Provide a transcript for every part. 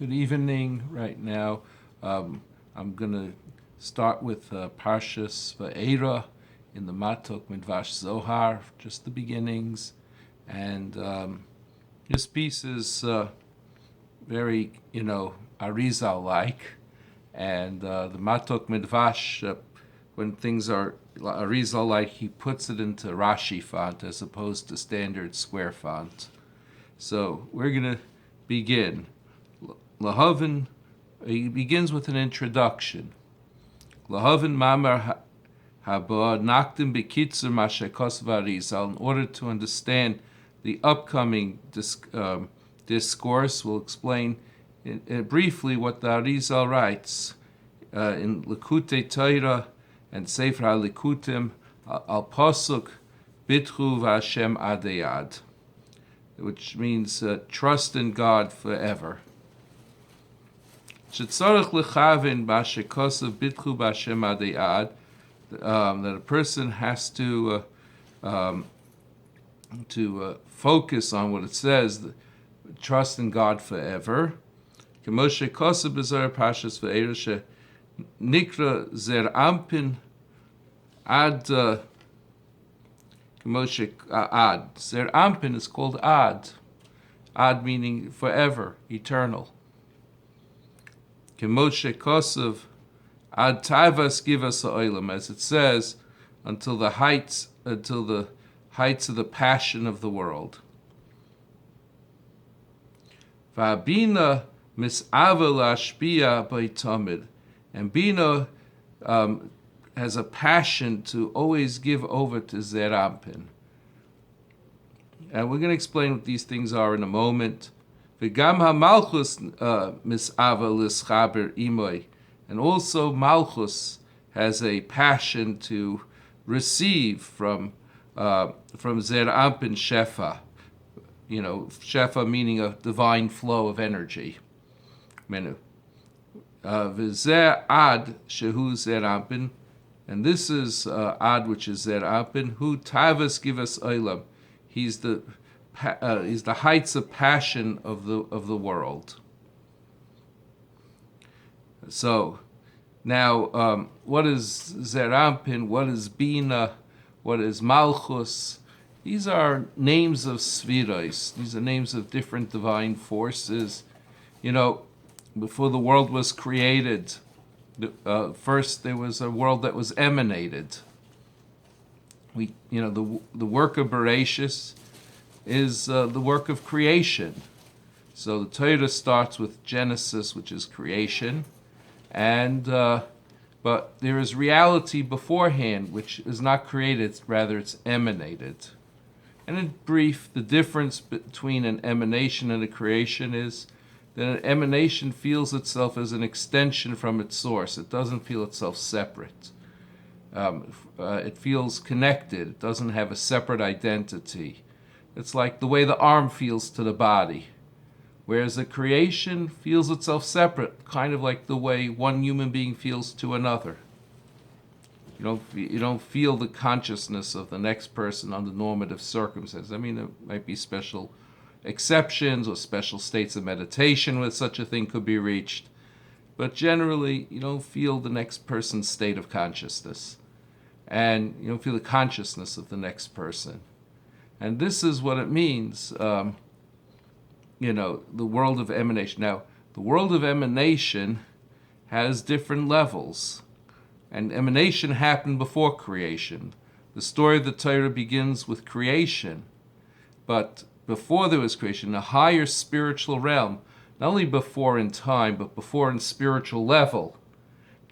Good evening. Right now, I'm going to start with Parshas Va'era in the Matok Midvash Zohar, just the beginnings. And this piece is very, Arizal-like. And the Matok Midvash, when things are Arizal-like, he puts it into Rashi font as opposed to standard square font. So we're going to begin. Lahavin, he begins with an introduction. Lahavin mamar haba nakdim bekitzur mashekos v'arizal. In order to understand the upcoming discourse, we'll explain briefly what the Arizal writes in Likutei Torah and Sefer HaLikutim al pasuk bitchu v'Hashem adayad, which means trust in God forever. That a person has to focus on what it says, trust in God forever. Nikra zer ampin ad ad. Zer ampin is called ad. Ad meaning forever, eternal. Kemoshe Kosov ad taivas givas ha'olam, as it says, until the heights of the passion of the world. Va'bina mis'ava la'ashpia b'tamid, and Bina has a passion to always give over to Zerampin. And we're going to explain what these things are in a moment. V'gam ha-malchus mis'ava l'schaber imoy, and also Malchus has a passion to receive from Zerampin Shefa. Shefa meaning a divine flow of energy. Menu. V'zeh ad shehu Zerampin, and this is ad, which is Zerampin, hu tavas givas olam. He's the heights of passion of the world. So now, what is Zerampin? What is Bina? What is Malchus? These are names of Sfiros. These are names of different divine forces. Before the world was created, first there was a world that was emanated. The work of Bereshis is the work of creation. So the Torah starts with Genesis, which is creation, and but there is reality beforehand, which is not created, rather it's emanated. And in brief, the difference between an emanation and a creation is that an emanation feels itself as an extension from its source. It doesn't feel itself separate. It feels connected. It doesn't have a separate identity. It's like the way the arm feels to the body, whereas a creation feels itself separate, kind of like the way one human being feels to another. You don't feel the consciousness of the next person under normative circumstances. I mean, there might be special exceptions or special states of meditation where such a thing could be reached, but generally you don't feel the next person's state of consciousness, and you don't feel the consciousness of the next person. And this is what it means, the world of emanation. Now, the world of emanation has different levels, and emanation happened before creation. The story of the Torah begins with creation, but before there was creation, a higher spiritual realm, not only before in time, but before in spiritual level,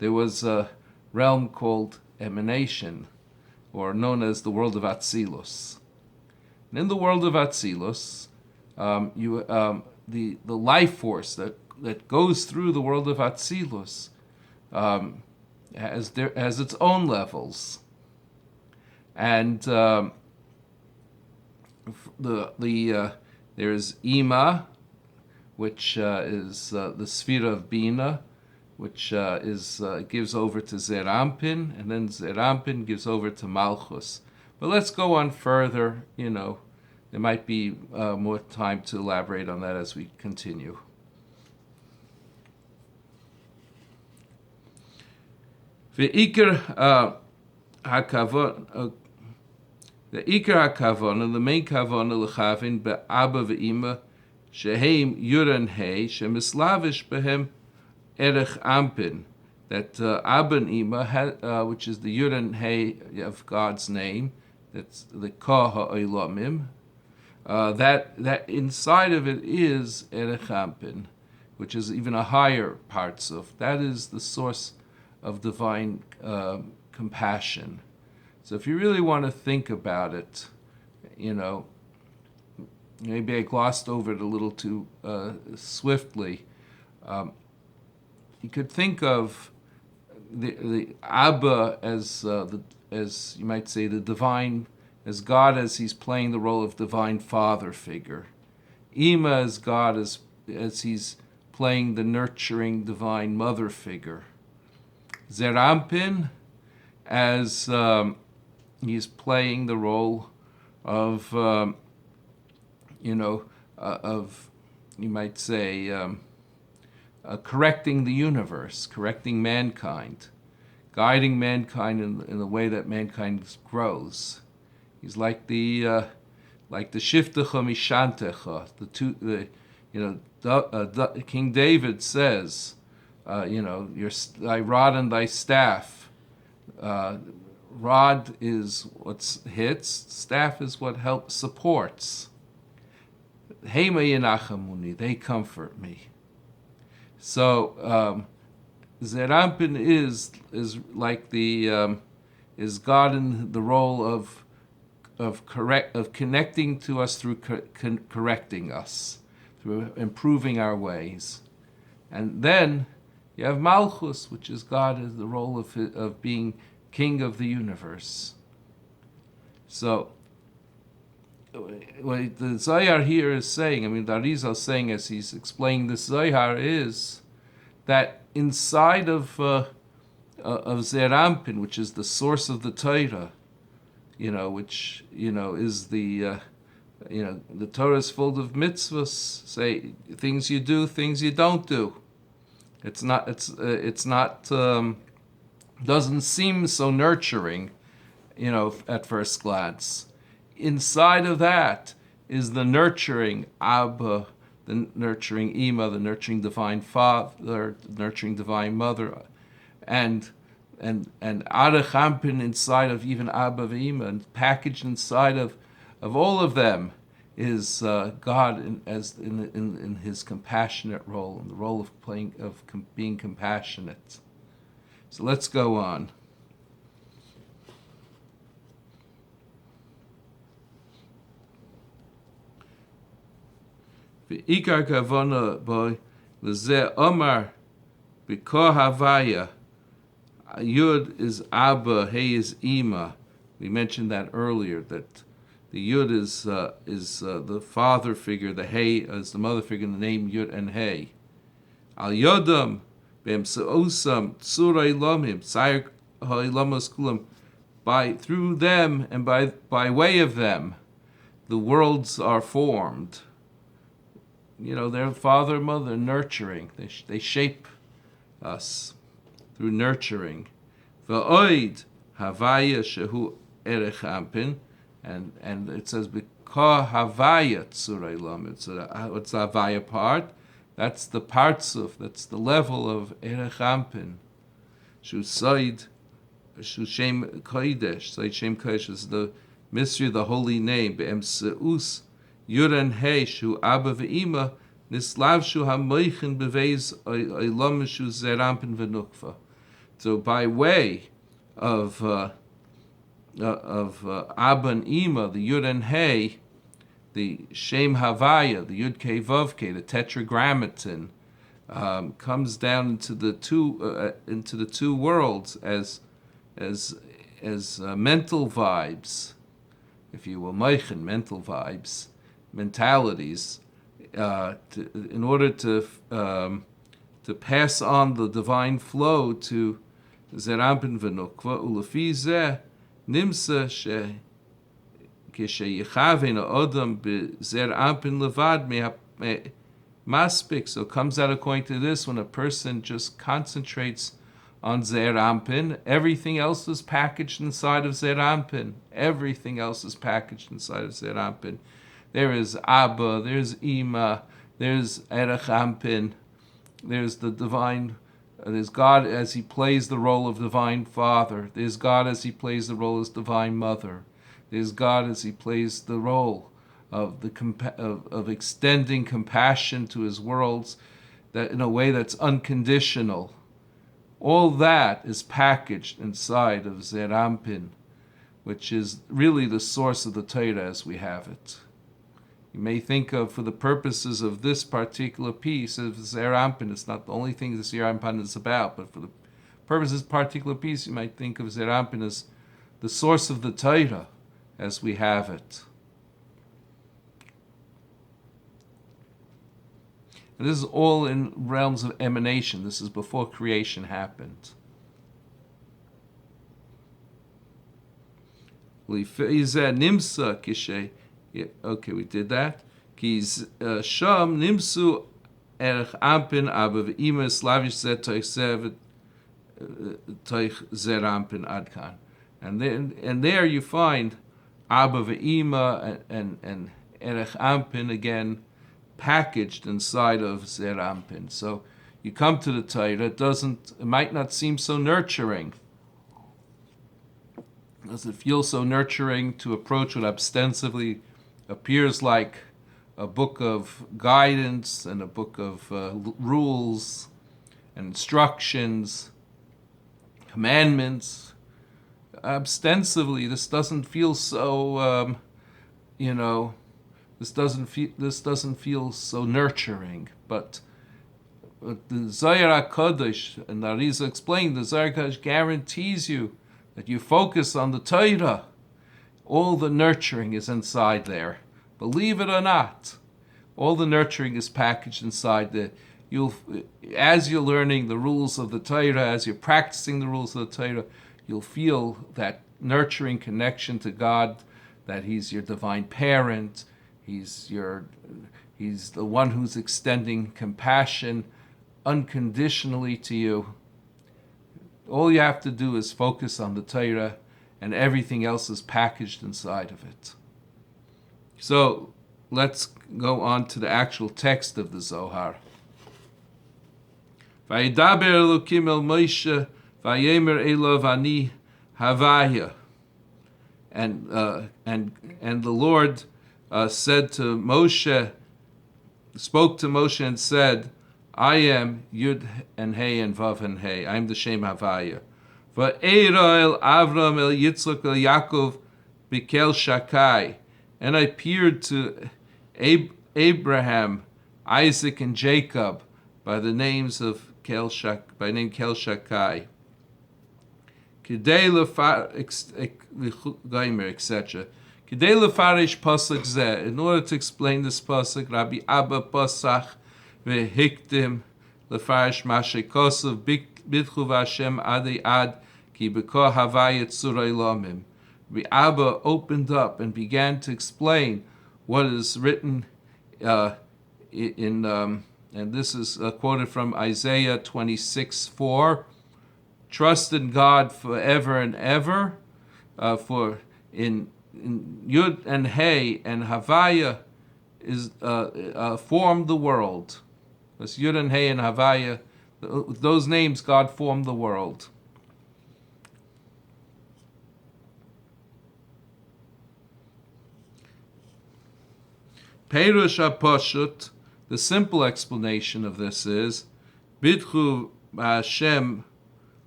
there was a realm called emanation, or known as the world of Atzilus. And in the world of Atzilus, the life force that goes through the world of Atzilus has its own levels, and there's Ima, which is the Sphira of Bina, which gives over to Zerampin, and then Zerampin gives over to Malchus. But let's go on further. There might be more time to elaborate on that as we continue. Ve'ikar hakavon, the ikar hakavon, the main kavon l'chavin be'aba ve'ima shehem yuran hey shemislavish behem erech ampin. That Abba and Ima, which is the Yud Hey of God's name, that's the Ka Ha'olamim, that inside of it is Erech Ampin, which is even a higher partsuf. That is the source of divine compassion. So if you really want to think about it, maybe I glossed over it a little too swiftly. You could think of the Abba as you might say the divine, as God as he's playing the role of divine father figure. Ima as God as he's playing the nurturing divine mother figure. Zerampin as he's playing the role of of, you might say, correcting the universe, correcting mankind, guiding mankind in the way that mankind grows. He's like the shiftecha mishantecha. King David says, thy rod and thy staff. Rod is what hits, staff is what helps, supports. Hema yenachamuni, they comfort me. So Zerampin is like is God in the role of connecting to us through correcting us, through improving our ways, and then you have Malchus, which is God in the role of being King of the universe. So what the Zohar here is saying, the Arizal is saying as he's explaining this Zohar, is that inside of Zerampin, which is the source of the Torah, which is the Torah is full of mitzvahs, say things you do, things you don't do. It's not doesn't seem so nurturing, at first glance. Inside of that is the nurturing Abba, the nurturing Ima, the nurturing divine father, the nurturing divine mother, and Arech Ampin inside of even Abba Ima, and packaged inside of all of them is God in his compassionate role, in the role of being compassionate. So let's go on. V'ikar kavona boy l'zeh omar b'kor havaya. Yud is Abba, Hey is Ima. We mentioned that earlier, that the Yud is the father figure, the Hey is the mother figure, the name Yud and Hey. Al Yodam b'emseosam tzura ilomim tzayir ha'ilamos kulam. Through them and by way of them, the worlds are formed. Their father and mother nurturing. They shape us through nurturing. V'oid havaya shehu erech ampin, and it says b'ka havaya tzurei lamed. So what's the havaya part? That's the partsuf. That's the level of erech ampin. Shu soid, shu shem kodesh. Soid shem kodesh is the mystery of the holy name. Be'emseus Yuran Hey Shu Abba Ve'ima Nislav Shu HaMoichin Beveiz Olam Shu Zerampin V'Nukva. So by way of Abba and Ima, the Yud and Hey, the Shem Havaya, the Yud Kei Vovke, the Tetragrammaton, comes down into the two worlds as mental vibes, if you will, Moichin, mental vibes, mentalities, in order to pass on the divine flow to Zerampin V'Nukva, Ulefi Zeh Nimsa She Kesheyichaven Odam B'Zerampin Levad Maspik. So it comes out according to this, when a person just concentrates on Zeir Anpin. Everything else is packaged inside of Zeir Anpin. Everything else is packaged inside of Zeir Anpin. There is Abba, there's Ima, there's Erech Anpin, there's the divine, there's God as he plays the role of divine father. There's God as he plays the role as divine mother. There's God as he plays the role of of extending compassion to his worlds that in a way that's unconditional. All that is packaged inside of Zeir Anpin, which is really the source of the Torah as we have it. You may think of, for the purposes of this particular piece of Zeir Anpin, it's not the only thing the Zeir Anpin is about, but for the purposes of this particular piece, you might think of Zeir Anpin as the source of the Torah as we have it. And this is all in realms of emanation. This is before creation happened. Okay, we did that. Sham nimsu erech ampin aber ima slavish zet toich zer ampin adkan. And there you find Abba ve'ima and erech ampin again packaged inside of Zeir Anpin. So you come to the Torah, it might not seem so nurturing. Does it feel so nurturing to approach what ostensibly appears like a book of guidance and a book of rules and instructions, commandments? Ostensibly, this doesn't feel so, this doesn't feel so nurturing. But the Zohar HaKadosh, and Arizal explained, the Zohar HaKadosh guarantees you that you focus on the Torah. All the nurturing is inside there. Believe it or not, all the nurturing is packaged inside there. As you're learning the rules of the Torah, as you're practicing the rules of the Torah, you'll feel that nurturing connection to God, that He's your divine parent, He's the one who's extending compassion unconditionally to you. All you have to do is focus on the Torah, and everything else is packaged inside of it. So let's go on to the actual text of the Zohar. Vayidaber Elokim el Moshe vayemer Elov ani havaya. And the Lord said to Moshe, spoke to Moshe and said, I am Yud and Hey and Vav and Hey. I am the Shem Havaya. Va'era el Avram el Yitzchak el Yaakov bikel Shakai. And I appeared to Abraham, Isaac, and Jacob by the names of Kel Shakai. Kidei etc. Kidei lefarish pasuk zeh. In order to explain this pasuk, Rabbi Abba Pasach vehikdim lefarish mashikosav bitchu v'Hashem adei ad ki b'ko havayit tzurei lomim. Rabbi Abba opened up and began to explain what is written and this is quoted from Isaiah 26:4. Trust in God forever and ever. For in Yud and Hey and Havaya is formed the world. Because Yud and Hey and Havaya, those names, God formed the world. Perush HaPashut, the simple explanation of this is, Bidchu Hashem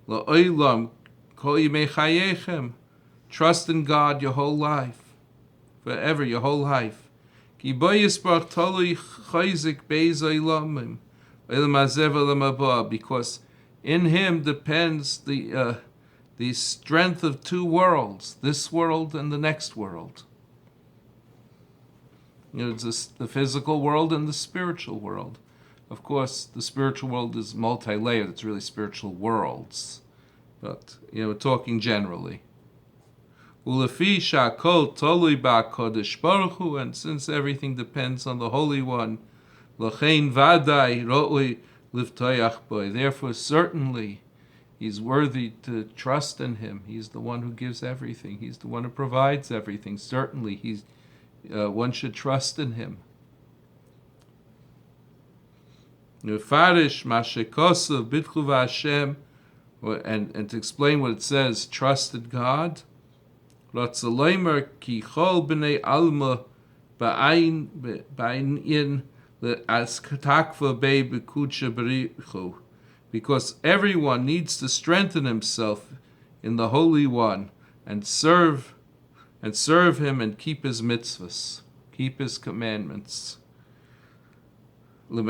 la'olam kol yimei chayechem. Trust in God your whole life, forever, your whole life. Ki bo yisbarach tolui chayzik beis olamim, olam hazeh v'olam haba, because in Him depends the strength of two worlds, this world and the next world. It's the physical world and the spiritual world. Of course, the spiritual world is multi-layered. It's really spiritual worlds. But, we're talking generally. Ulefi shakol tolui ba'kodesh baruch hu, and since everything depends on the Holy One, l'chein vadai ro'ui livtoyach boy. Therefore, certainly, He's worthy to trust in him. He's the one who gives everything. He's the one who provides everything. Certainly, one should trust in him. Nefarish mashikosav bitchu v'Hashem, and to explain what it says, trusted God. Ratzalemer ki chol b'nei alma ba'ayin as katakva bei b'kudsha b'richu, because everyone needs to strengthen himself in the Holy One and serve him and keep his mitzvahs, keep his commandments. And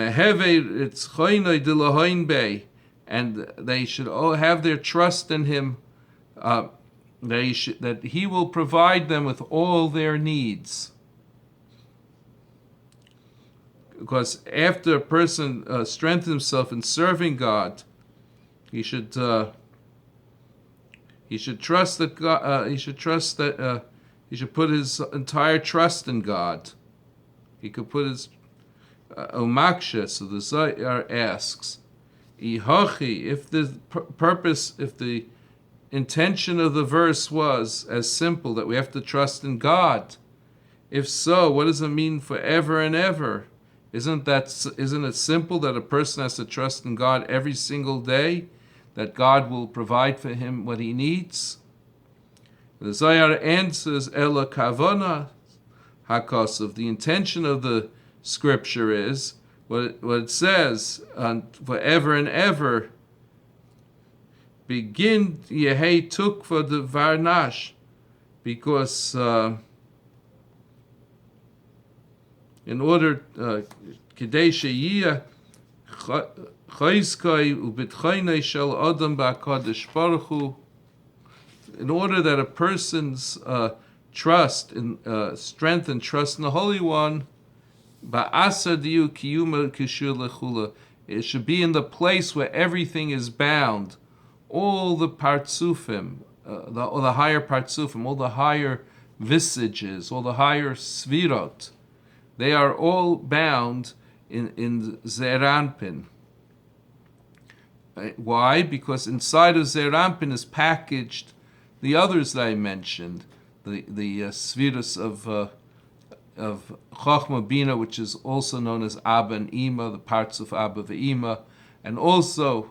they should all have their trust in him. That he will provide them with all their needs. Because after a person strengthens himself in serving God, he should trust that God. He should put his entire trust in God. He could put his Umaksha, so the Zohar asks, Ihochi, if the purpose, if the intention of the verse was as simple that we have to trust in God, if so, what does it mean forever and ever? Isn't it simple that a person has to trust in God every single day, that God will provide for him what he needs? The Zohar answers, Ela kavana hakosov, the intention of the Scripture is what it says, forever and ever. Begin Yehei took for the Varnash, because in order Kadesh Yiyah Chayzkai Ubitchaynei Shel Adam Ba'Kadosh Baruch Hu, in order that a person's strength and trust in the Holy One, it should be in the place where everything is bound. All the partsufim, all the higher partsufim, all the higher visages, all the higher svirot, they are all bound in Zeranpin. Why? Because inside of Zeranpin is packaged the others that I mentioned, the svirus of Chochma Bina, which is also known as Abba and Ima, the parts of Abba ve'Ima, and also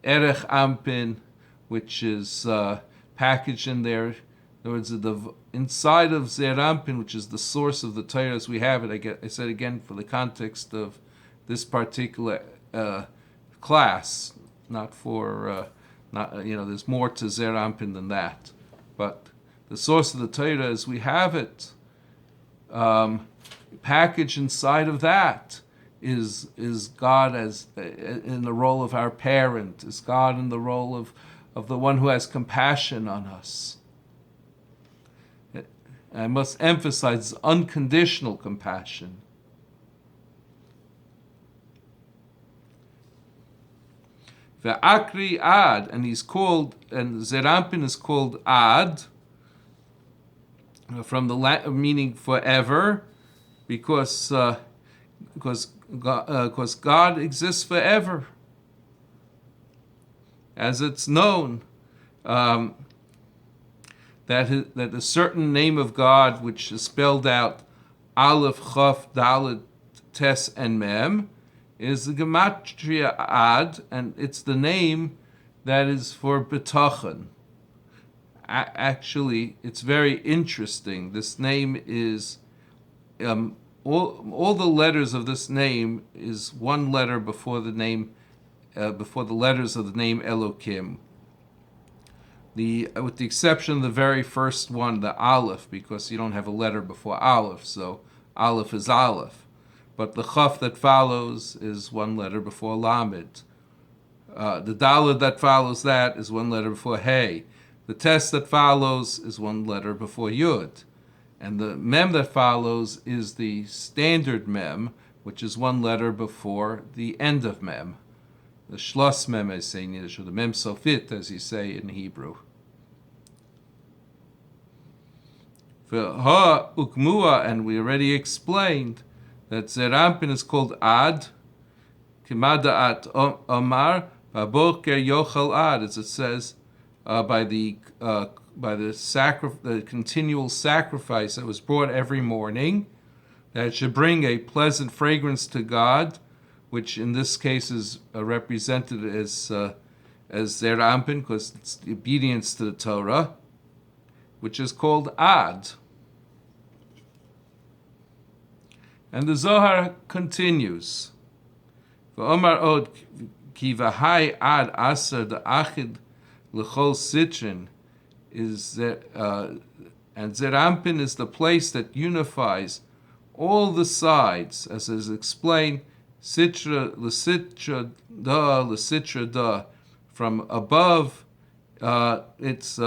Erech Ampin, which is packaged in there. In other words, inside of Zer Ampin, which is the source of the Torah as we have it. I said again for the context of this particular class, not for there's more to Zer Ampin than that, but the source of the Torah as we have it. Packaged inside of that is God as in the role of our parent, is God in the role of the one who has compassion on us. I must emphasize unconditional compassion. Ve'akri Ad, and Zerampin is called Ad, from the meaning forever, because God exists forever, as it's known that a certain name of God, which is spelled out Aleph, Chaf, Dalet, Tes, and Mem, is the gematria Ad, and it's the name that is for B'tachon. Actually, it's very interesting. This name is all the letters of this name is one letter before the name, before the letters of the name Elokim. With the exception of the very first one, the Aleph, because you don't have a letter before Aleph, so Aleph is Aleph. But the Chaf that follows is one letter before Lamed. The Daled that follows that is one letter before Hey. The Tes that follows is one letter before Yud. And the Mem that follows is the standard Mem, which is one letter before the end of Mem. The Shlos Mem, as say in Yiddish, or the Mem Sofit, as you say in Hebrew. For Ha Ukmua, and we already explained that Zerampin is called Ad, Kimada at Omar, Boker yochel ad, as it says, by the continual sacrifice that was brought every morning, that it should bring a pleasant fragrance to God, which in this case is represented as Zer Anpin, because it's the obedience to the Torah, which is called Ad. And the Zohar continues, V'omar od ki v'hai ad aser da'achid l'chol sitrin, and Zer Anpin is the place that unifies all the sides, as is explained, Sitra l'sitra da, from above, it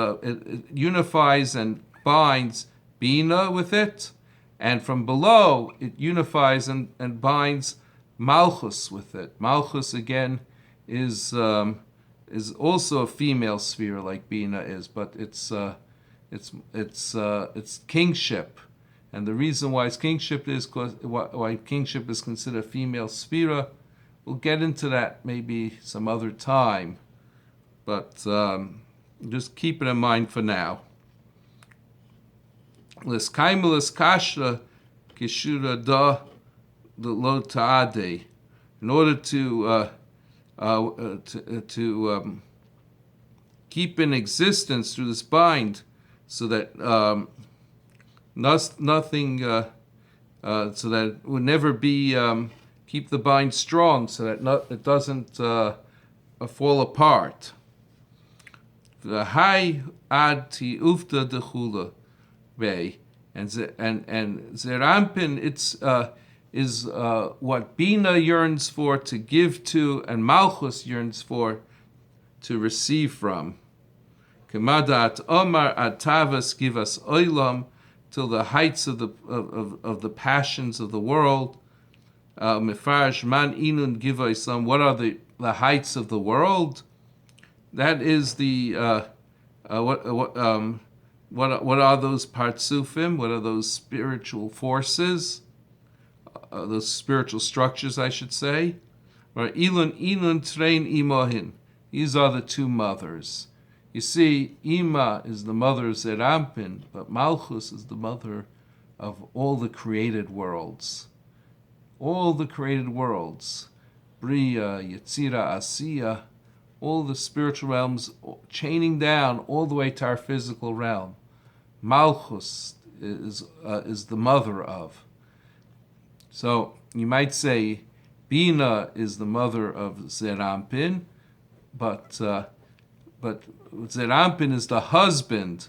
unifies and binds Bina with it, and from below it unifies and binds Malchus with it. Malchus again is also a female sphere like Bina is, but it's kingship. And the reason why kingship is considered a female sphera, we'll get into that maybe some other time. But just keep it in mind for now. L'skaimelis kashra kishura da lo ta'ade. In order to keep in existence through this bind, so that nothing, so that it would never be, keep the bind strong, so that it doesn't fall apart. V'hai ad ti ufta dechula vei, and Zer Anpin, is what Bina yearns for to give to, and Malchus yearns for to receive from. Kemadat Omar ad tavas givas oilam, till the heights of the passions of the world. Mefarsh man inun givaisam. What are the heights of the world? That is the what are those partsufim? What are those spiritual forces? Those spiritual structures, I should say. Ilun train imohin. These are the two mothers. You see, Ima is the mother of Zer Anpin, but Malchus is the mother of all the created worlds. All the created worlds. Bria, Yetzira, Asiya, all the spiritual realms, chaining down all the way to our physical realm. Malchus is the mother of. So you might say Bina is the mother of Zer Anpin, but Zer Anpin is the husband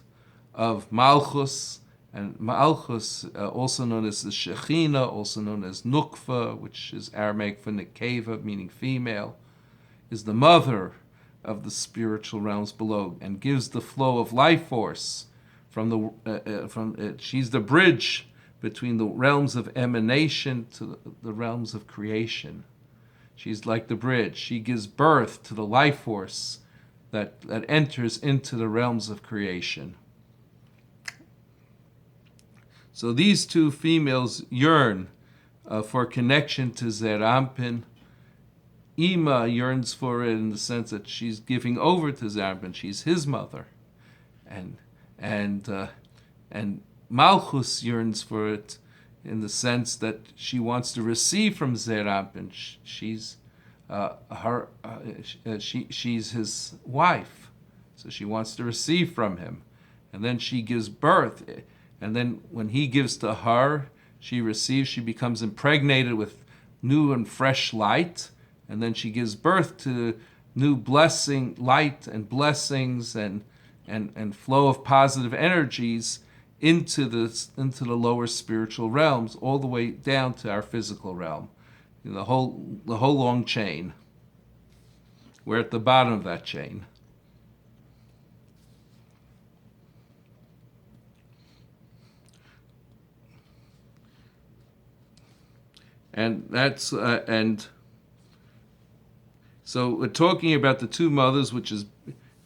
of Malchus, and Malchus, also known as the Shekhinah, also known as Nukva, which is Aramaic for Nekeva, meaning female, is the mother of the spiritual realms below, and gives the flow of life force she's the bridge between the realms of emanation to the realms of creation. She's like the bridge. She gives birth to the life force that enters into the realms of creation. So these two females yearn for connection to Zer Anpin. Ima yearns for it in the sense that she's giving over to Zer Anpin. She's his mother, and Malchus yearns for it in the sense that she wants to receive from Zer Anpin. She's she's his wife, so she wants to receive from him, and then she gives birth, and then when he gives to her, she receives. She becomes impregnated with new and fresh light, and then she gives birth to new blessing, light and blessings, and flow of positive energies into the lower spiritual realms, all the way down to our physical realm. The whole long chain. We're at the bottom of that chain. And that's so we're talking about the two mothers, which is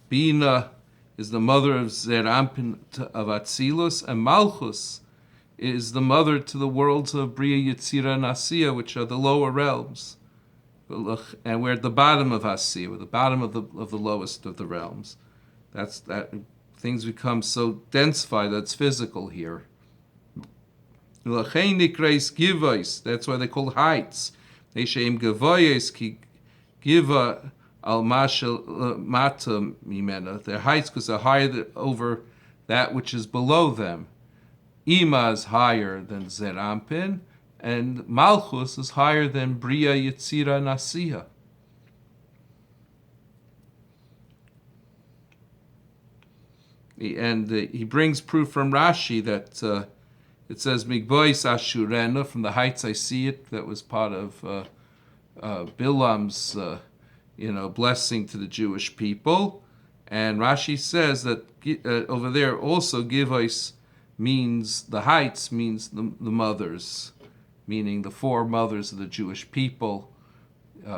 Bina is the mother of Zer Anpin of Atzilus, and Malchus is the mother to the worlds of Bria, Yetzira, and Asiya, which are the lower realms. And we're at the bottom of Asiya, we're the bottom of the lowest of the realms. That's that. Things become so densified that's physical here. That's why they call heights. Giva al mata mimena. They're heights because they're higher over that which is below them. Ima is higher than Zerampin, and Malchus is higher than Bria, Yetzira, and Asiya. And he brings proof from Rashi that it says Migbois Ashurena, from the heights I see it. That was part of Bilam's blessing to the Jewish people. And Rashi says that over there also Givois means the heights, means the mothers, meaning the four mothers of the Jewish people: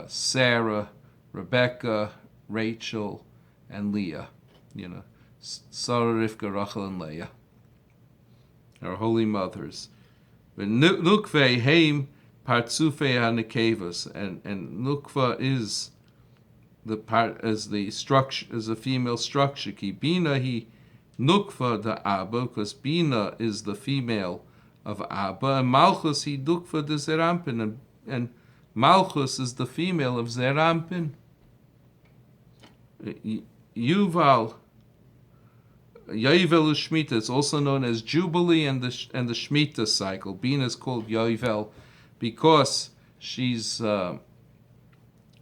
Sarah, Rebecca, Rachel, and Leah. Sarah, Rivka, Rachel, and Leah, our holy mothers. Nukve heim partzufe hanekevas, and nukva is the part as the structure, as a female structure. Ki bina he nukva the Abba, because bina is the female of Abba, and Malchus he nukva the Zerampin, and Malchus is the female of Zerampin. Yuval. Yovel Shemitah is also known as Jubilee and the Shemitah cycle. Bina is called Yovel because she's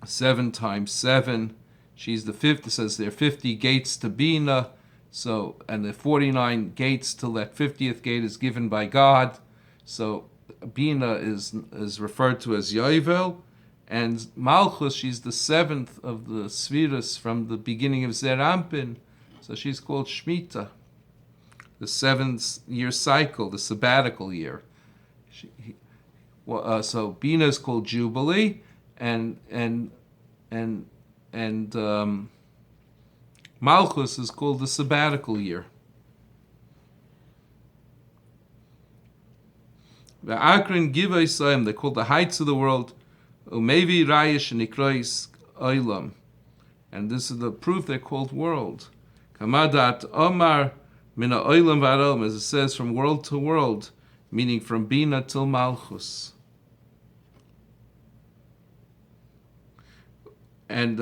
7 times 7. She's the fifth. It says there are 50 gates to Bina, so and the 49 gates till that 50th gate is given by God. So Bina is referred to as Yovel, and Malchus, she's the 7th of the Sfiras from the beginning of Zerampin. So she's called Shemitah, the 7-year cycle, the sabbatical year. So Bina is called Jubilee, and Malchus is called the sabbatical year. The Akron Givaisayim, they're called the heights of the world. Umevi Rayesh and Ikrais Oilam, and this is the proof they're called world. Kamadat Omar Mina Oilam Varom, as it says, from world to world, meaning from Bina till Malchus. And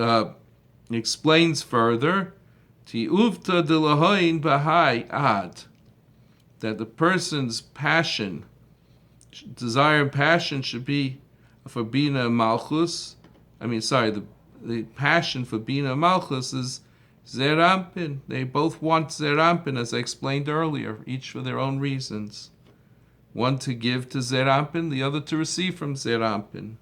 he explains further, Ti'uvta de lahoin bahai ad, that the person's passion, desire and passion should be for Bina and Malchus. The passion for Bina and Malchus is Zerampin. They both want Zerampin, as I explained earlier, each for their own reasons. One to give to Zerampin, the other to receive from Zerampin.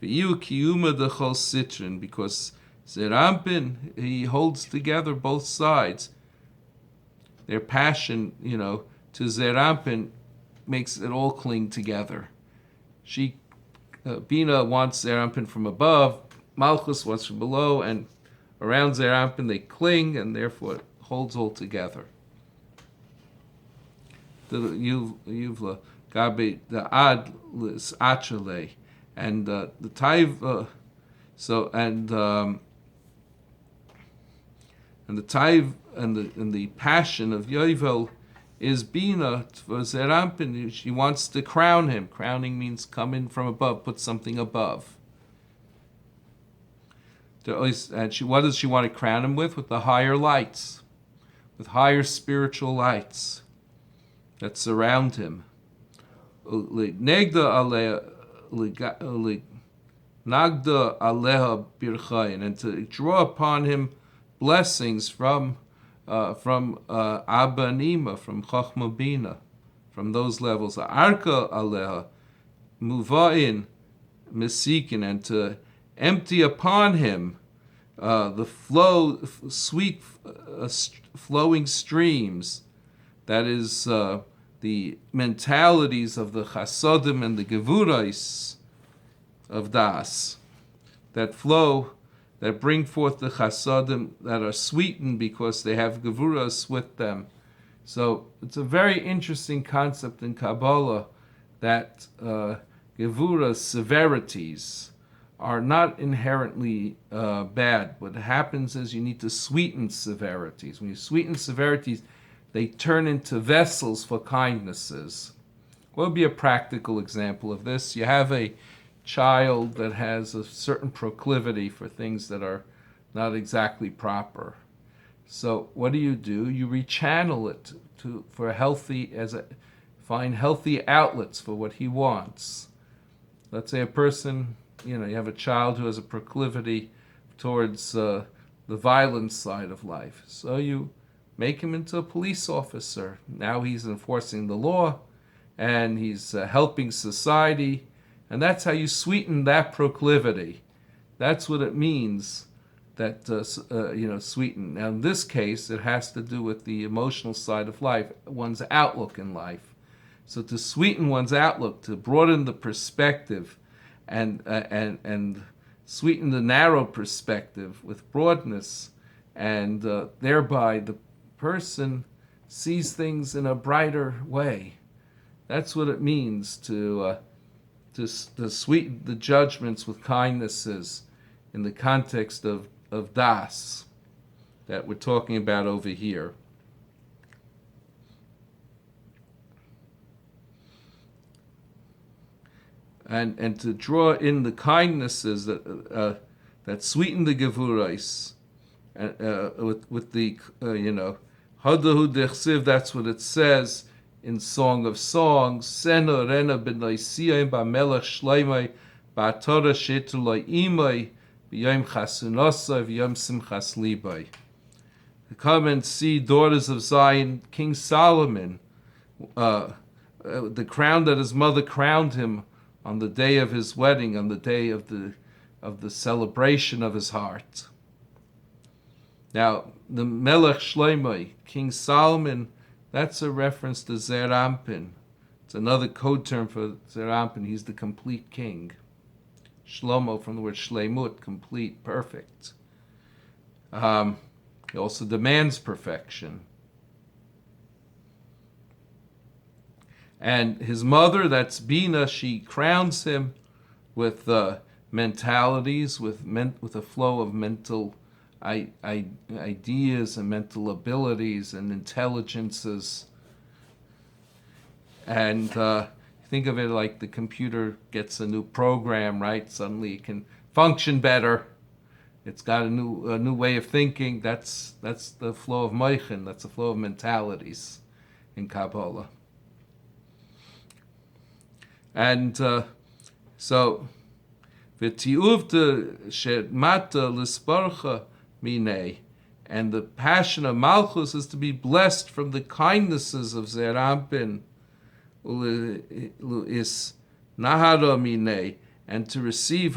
V'yu kiyuma dechol sitrin, because Zerampin, he holds together both sides. Their passion, to Zerampin makes it all cling together. Bina wants Zerampin from above, Malchus wants from below, and around Zerampin they cling, and therefore it holds all together. The Yuvla Gabi the Ad Lis Achale, and the Taiv and the Taiv and the passion of Yovel is Bina for Zerampin. She wants to crown him. Crowning means come in from above, put something above. And what does she want to crown him with? With the higher lights, with higher spiritual lights that surround him. Nagda aleha birchayin, and to draw upon him blessings from Abba and Ima, from Chachma Bina, from those levels. Arka aleha muvain mesikin, and to empty upon him the sweet flowing streams. That is the mentalities of the chasodim and the gevurais of Das that flow, that bring forth the chasodim that are sweetened because they have gevuras with them. So it's a very interesting concept in Kabbalah that gevuras, severities, are not inherently bad. What happens is you need to sweeten severities. When you sweeten severities, they turn into vessels for kindnesses. What would be a practical example of this? You have a child that has a certain proclivity for things that are not exactly proper. So what do? You rechannel it for find healthy outlets for what he wants. Let's say a person, you have a child who has a proclivity towards the violent side of life. So you make him into a police officer. Now he's enforcing the law and he's helping society. And that's how you sweeten that proclivity. That's what it means that, sweeten. Now, in this case, it has to do with the emotional side of life, one's outlook in life. So to sweeten one's outlook, to broaden the perspective and sweeten the narrow perspective with broadness, and thereby the person sees things in a brighter way. That's what it means to sweeten the judgments with kindnesses in the context of das that we're talking about over here. And to draw in the kindnesses that sweeten the gevurais, with the hadahu dechsiv. That's what it says in Song of Songs. Sena rena b'noisiyim b'melech shleimai b'atorah shetulai imai b'yom chasunasai v'yom simchas libai. Come and see, daughters of Zion, King Solomon, the crown that his mother crowned him on the day of his wedding, on the day of the celebration of his heart. Now, the Melech Shlomo, King Solomon, that's a reference to Zer Anpin. It's another code term for Zer Anpin. He's the complete king. Shlomo, from the word shlemut, complete, perfect. He also demands perfection. And his mother, that's Bina, she crowns him with mentalities, with a flow of mental ideas and mental abilities and intelligences. And think of it like the computer gets a new program, right? Suddenly it can function better. It's got a new way of thinking. That's the flow of moichin. That's the flow of mentalities in Kabbalah. And so, v'tiuvta shetmata lisparcha minei, and the passion of Malchus is to be blessed from the kindnesses of Zer Anpin, is nahara minei, and to receive